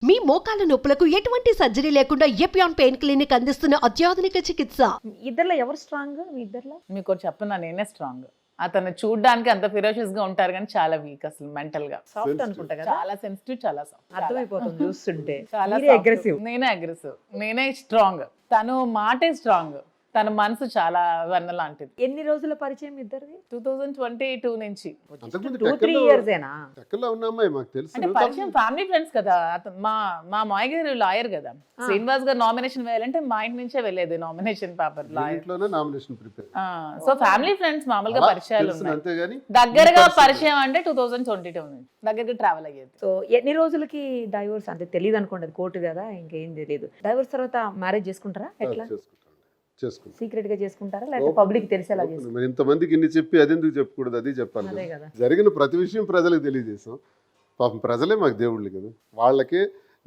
మీ మోకాల నొప్పులకు ఎటువంటి సర్జరీ లేకుండా ఎపియాన్ పెయిన్ క్లినిక్ అందిస్తున్న అత్యాధునిక చికిత్స. ఇద్దర్లో ఎవరు స్ట్రాంగ్? మీ ఇద్దర్లో మీకు ఒకటి చెప్తున్నా, నేనే స్ట్రాంగ్. అతను చూడడానికి అంత ఫిరోషియస్ గా ఉంటారు కానీ చాలా వీక్ అసలు మెంటల్ గా. సాఫ్ట్ అనుకుంటా కదా, చాలా సెన్సిటివ్, చాలా సాఫ్ట్. అర్థమైపోతుంది చూస్తుంటే. చాలా అగ్రెసివ్. నేనే అగ్రెసివ్, నేనే స్ట్రాంగ్. తను మాటే స్ట్రాంగ్, తన మనసు చాలా వెన్న లాంటిది. ఎన్ని రోజుల పరిచయం ఇద్దరిది? 2022 నుంచి. 2-3 years ఏనా? ఎక్కడో ఉన్నామా మాకు తెలుసు. అంటే పరిచయం ఫ్యామిలీ ఫ్రెండ్స్ కదా. అతను మా మాయ గారు లాయర్ కదా. శ్రీనివాస్ గారు నామినేషన్ వేయాలంటే మా ఇంటి నుంచే వెళ్ళేది nomination paper. Lawyer nomination prepare. So family friends మామూలుగా పరిచయాలు ఉన్నాయి. అంతేగాని దగ్గరగా పరిచయం అంటే 2022 నుంచి దగ్గరగా ట్రావెల్ అయ్యేది. సో ఎన్ని రోజులకి డైవోర్స్? అంటే తెలియదు అనుకోండి, అది కోర్టు కదా, ఇంకేం తెలియదు. డైవోర్స్ తర్వాత మ్యారేజ్ చేసుకుంటారా? ఎట్లా చేసుకుంటాం. సీక్రెట్ గా చేసుకుంటారా లేకపోతే పబ్లిక్ తెలిసేలా చేసుకుంటారా? మరి ఇంతమందికి ఇన్ని చెప్పి అది ఎందుకు చెప్పకూడదు? అది చెప్పాలి అదే కదా. కదా. జరిగిన ప్రతి విషయం ప్రజలకు తెలియజేసాం. పాపం ప్రజలే మాకు దేవుళ్ళు కదా. వాళ్ళకే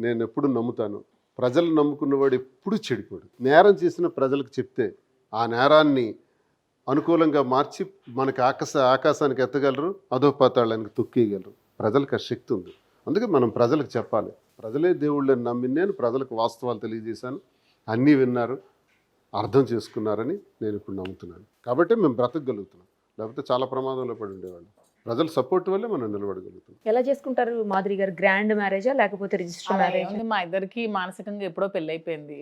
నేను ఎప్పుడు నమ్ముతాను, ప్రజలు నమ్ముకున్నవాడు ఎప్పుడు చెడిపోడు. నేరం చేసిన ప్రజలకు చెప్తే ఆ నేరాన్ని అనుకూలంగా మార్చి మనకి ఆకాశానికి ఎత్తగలరు, అధోపాతాళానికి తొక్కేయగలరు. ప్రజలకు ఆ శక్తి ఉంది. అందుకే మనం ప్రజలకు చెప్పాలి. ప్రజలే దేవుళ్ళని నమ్మి నేను ప్రజలకు వాస్తవాలు తెలియజేశాను. అన్నీ విన్నారు, అర్థం చేసుకున్నారని నేను ఇప్పుడు నమ్ముతున్నాను. కాబట్టి మేము బ్రతకగలుగుతున్నాం. లేకపోతే చాలా ప్రమాదంలో పడి ఉండేవాళ్ళం. ప్రజల సపోర్ట్ వల్లే మనం నిలబడగలుగుతాం. ఎలా చేసుకుంటారు మాధురి గారు? గ్రాండ్ మ్యారేజా లేకపోతే రిజిస్టర్ మ్యారేజ్? మా ఇద్దరికి మానసికంగా ఎప్పుడో పెళ్లి అయిపోయింది.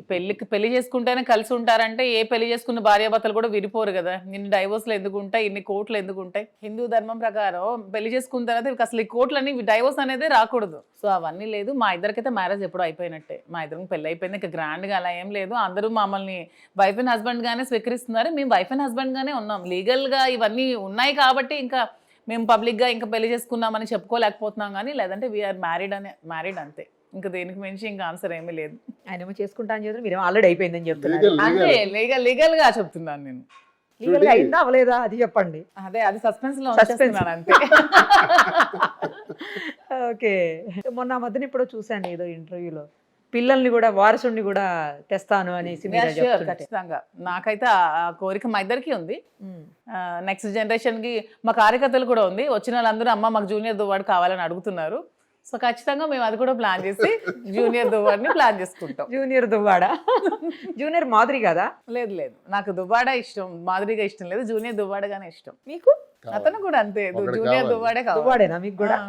పెళ్లి చేసుకుంటేనే కలిసి ఉంటారంటే ఏ పెళ్లి చేసుకున్న భార్యాభర్తలు కూడా విడిపోరు కదా. ఇన్ని డైవోర్స్లు ఎందుకు ఉంటాయి, ఇన్ని కోర్టులు ఎందుకు ఉంటాయి? హిందూ ధర్మం ప్రకారం పెళ్లి చేసుకున్న తర్వాత అసలు ఈ కోర్టులని డైవోర్స్ అనేది రాకూడదు. సో అవన్నీ లేదు. మా ఇద్దరికైతే మ్యారేజ్ ఎప్పుడో అయిపోయినట్టే. మా ఇద్దరికి పెళ్లి అయిపోయింది. ఇంకా గ్రాండ్ గా అలా ఏం లేదు. అందరూ మమ్మల్ని వైఫ్ అండ్ హస్బెండ్ గానే స్వీకరిస్తున్నారు. మేము వైఫ్ అండ్ హస్బెండ్ గానే ఉన్నాం. లీగల్ గా ఇవన్నీ ఉన్నాయి కాబట్టి ఇంకా మేము పబ్లిక్గా ఇంకా పెళ్లి చేసుకున్నామని చెప్పుకోలేకపోతున్నాం. కానీ లేదంటే వీఆర్ మ్యారీడ్ అంతే. ఇంకా దేనికి మించి ఇంకా ఆన్సర్ ఏమీ లేదు. ఆయనేమో చేసుకుంటా అని చెప్తారు, మీరేమో ఆల్రెడీ అయిపోయిందని చెప్తున్నారు. అంతే, లీగల్ గా చెప్తున్నాను నేను. లీగల్ గా అయిందా అవలేదా అది చెప్పండి. అదే అది సస్పెన్స్ లో ఉంచేస్తున్నాను అంతే. ఓకే. మొన్న మధ్యన ఇప్పుడు చూశాను ఏదో ఇంటర్వ్యూలో, పిల్లల్ని కూడా వారసుడిని కూడా తెస్తాను అనేసి ఖచ్చితంగా. నాకైతే ఆ కోరిక మా ఇద్దరికి ఉంది. నెక్స్ట్ జనరేషన్ కి మా కార్యకర్తలు కూడా ఉంది. వచ్చిన వాళ్ళందరూ అమ్మ మాకు జూనియర్ దువ్వాడు కావాలని అడుగుతున్నారు. సో ఖచ్చితంగా మేము అది కూడా ప్లాన్ చేసి జూనియర్ దువ్వాడిని ప్లాన్ చేసుకుంటాం. జూనియర్ దువ్వాడా? జూనియర్ మాధురి కదా? లేదు, నాకు దువ్వాడ ఇష్టం, మాధురిగా ఇష్టం లేదు. జూనియర్ దువ్వాడగానే ఇష్టం. మీకు? అతను కూడా అంతే, జూనియర్ దువ్వాడే కావాలి. దువ్వాడేనా మీకు కూడా?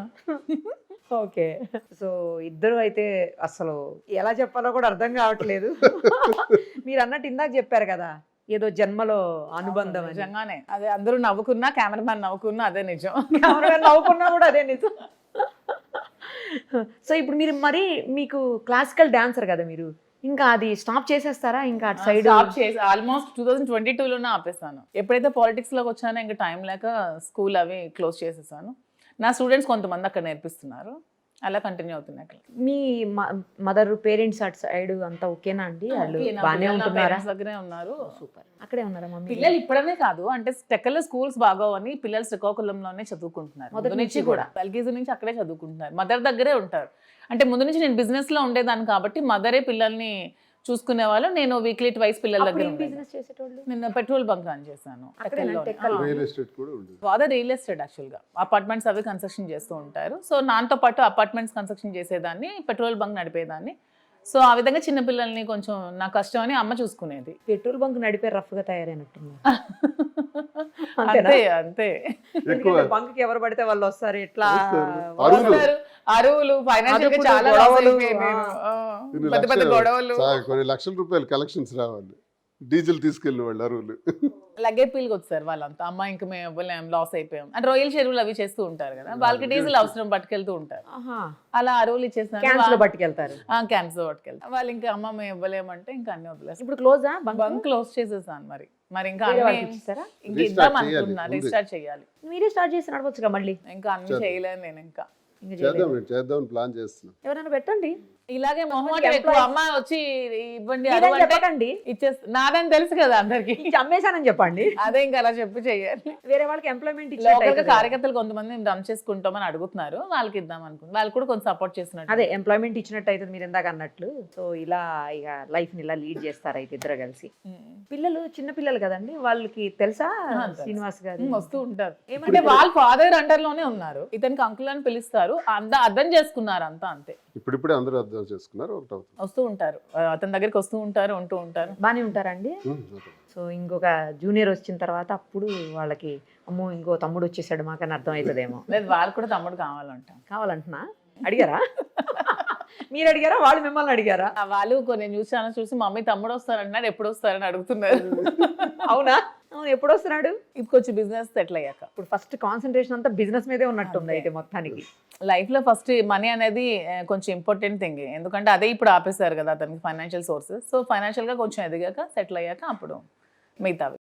ఓకే. సో ఇద్దరు అయితే అసలు ఎలా చెప్పాలో కూడా అర్థం కావట్లేదు. మీరు అన్నట్టు ఇందాక చెప్పారు కదా, ఏదో జన్మలో అనుబంధం. నిజంగానే అదే. అందరూ నవ్వుకున్నా, కెమెరామ్యాన్ నవ్వుకున్నా అదే నిజం. కెమెరామ్యాన్ నవ్వుకున్నా కూడా అదే నిజం. సో ఇప్పుడు మీరు మరి మీకు క్లాసికల్ డాన్సర్ కదా మీరు, ఇంకా అది స్టాప్ చేసేస్తారా? ఇంకా అటు సైడ్ ఆల్మోస్ట్ 2022లోనే ఆపేస్తాను. ఎప్పుడైతే పాలిటిక్స్ లోకి వచ్చానో ఇంకా టైం లేక స్కూల్ అవి క్లోజ్ చేసేసాను. నా స్టూడెంట్స్ కొంతమంది అక్కడ నేర్పిస్తున్నారు, అలా కంటిన్యూ అవుతున్నాయి. అక్కడ మీ మదర్ పేరెంట్స్ అటు సైడ్ అంతా ఓకేనా అండి? వాళ్ళు బాగానే ఉంటున్నారా? దగ్గరే ఉన్నారు. సూపర్. అక్కడే ఉన్నారా మమ్మీ? పిల్లలు ఇప్పుడనే కాదు, అంటే టెక్కల్లో స్కూల్స్ బాగోవని పిల్లలు శ్రీకాకుళంలోనే చదువుకుంటున్నారు. మొదటి నుంచి కూడా ఎల్కేజీ నుంచి అక్కడే చదువుకుంటున్నారు. మదర్ దగ్గరే ఉంటారు. అంటే ముందు నుంచి నేను బిజినెస్ లో ఉండేదాన్ని కాబట్టి మదరే పిల్లల్ని చూసుకునే వాళ్ళు. నేను వీక్లీ ట్వైస్ పిల్లల దగ్గర బిజినెస్ చేసేటోళ్ళు. నేను పెట్రోల్ బంక్ రన్ చేశాను. ఫాదర్ రియల్ ఎస్టేట్ యాక్చువల్ గా అపార్ట్మెంట్స్ అవి కన్స్ట్రక్షన్ చేస్తూ ఉంటారు. సో నాతో పాటు అపార్ట్మెంట్స్ కన్స్ట్రక్షన్ చేసేదాన్ని, పెట్రోల్ బంక్ నడిపేదాన్ని. సో ఆ విధంగా చిన్న పిల్లల్ని కొంచెం నా కష్టం అని అమ్మ చూసుకునేది. పెట్రోల్ బంక్ నడిపే రఫ్ గా తయారైనట్టుంది. అంతే. బంక్ కి ఎవరు పడితే వాళ్ళు వస్తారు, ఎట్లా అరువులు, ఫైనాన్షియల్ గా చాలా పెద్ద పెద్ద గొడవలు. కొన్ని లక్షల రూపాయలు కలెక్షన్స్ రావాలి. డీజిల్ తీసుకెళ్ళిన వాళ్ళు అరువులు లగేజ్ పీల్కి వచ్చారు వాళ్ళంతా. అమ్మ ఇంకా మేము ఇవ్వలేం, లాస్ అయిపోయాం అంటే రొయ్యల చెరువులు అవి చేస్తూ ఉంటారు కదా, వాళ్ళకి డీజిల్ అవసరం పట్టుకెళ్తూ ఉంటారు. అలా అరువులు ఇచ్చేసిన పట్టుకెళ్తారు, క్యాన్స్ పట్టుకెళ్తారు వాళ్ళు. ఇంకా అమ్మ మేము ఇవ్వలేమంటే ఇంకా అన్ని వదిలేస్తారు. ఇప్పుడు క్లోజా? బంక్ క్లోజ్ చేసేసాను. మరి ఇంకా ఇంకా ఇద్దాం అనుకుంటున్నా, రీస్టార్ట్ చేయాలి. మీరే స్టార్ట్ చేసి నడవచ్చుగా మళ్ళీ. ఇంకా అన్ని చేయలేను నేను. ఇంకా చేద్దాం ప్లాన్ చేస్తున్నాం. ఎవరైనా పెట్టండి ఇలాగే మొహమాట ఎక్కువ. అమ్మ వచ్చి ఇవ్వండి చెప్పండి, ఇచ్చేస్తా. నాదని తెలుసు కదా అందరికి, అమ్మేశానని చెప్పండి. అదే ఇంకా అలా చెప్పి చెయ్యాలి. వేరే వాళ్ళకి ఎంప్లాయ్మెంట్ లోకల్ కార్యకర్తలు కొంతమంది రన్ చేసుకుంటామని అడుగుతున్నారు, వాళ్ళకి ఇద్దాం అనుకుంటున్నారు. వాళ్ళు కూడా కొంచెం సపోర్ట్ చేస్తున్నారు. అదే ఎంప్లాయ్మెంట్ ఇచ్చినట్టు అయితే మీరు ఇందాక అన్నట్లు. సో ఇలా ఇక లైఫ్ ని ఇలా లీడ్ చేస్తారు అయితే ఇద్దరు కలిసి. పిల్లలు చిన్న పిల్లలు కదండి, వాళ్ళకి తెలుసా శ్రీనివాస్ గారు? వస్తూ ఉంటారు. ఏమంటే వాళ్ళ ఫాదర్ అండర్ లోనే ఉన్నారు, ఇతనికి అంకుల్ అని పిలుస్తారు. అర్థం చేసుకున్నారు అంతా, అంతే. ఇప్పుడిప్పుడే అందరూ జాబ్ చేసుకున్నారు, ఒకటి అవుతుంది. వస్తూ ఉంటారు, అతని దగ్గరికి వస్తూ ఉంటారు, ఉంటూ ఉంటారు. బాగానే ఉంటారండి. ఓకే. సో ఇంకొక జూనియర్ వచ్చిన తర్వాత అప్పుడు వాళ్ళకి అమ్మో ఇంకో తమ్ముడు వచ్చేసాడు మాకని అర్థం అవుతుందేమో. లేదు, వాళ్ళు కూడా తమ్ముడు కావాలంట. కావాలంటున్నా అడిగారా? మీరు అడిగారా, వాళ్ళు మిమ్మల్ని అడిగారా? వాళ్ళు కొన్ని న్యూస్ ఛానల్ చూసి మమ్మీ తమ్ముడు వస్తారన్నాడు, ఎప్పుడు వస్తారని అడుగుతున్నారు. అవునా? అవును, ఎప్పుడు వస్తున్నాడు? ఇప్పుడు కొంచెం బిజినెస్ సెటిల్ అయ్యాక. ఇప్పుడు ఫస్ట్ కాన్సన్ట్రేషన్ అంతా బిజినెస్ మీదే ఉన్నట్టుంది అయితే మొత్తానికి. లైఫ్ లో ఫస్ట్ మనీ అనేది కొంచెం ఇంపార్టెంట్ థింగ్, ఎందుకంటే అదే ఇప్పుడు ఆపేశారు కదా అతనికి ఫైనాన్షియల్ సోర్సెస్. సో ఫైనాన్షియల్ గా కొంచెం ఎదిగాక సెటిల్ అయ్యాక అప్పుడు మిగతావి.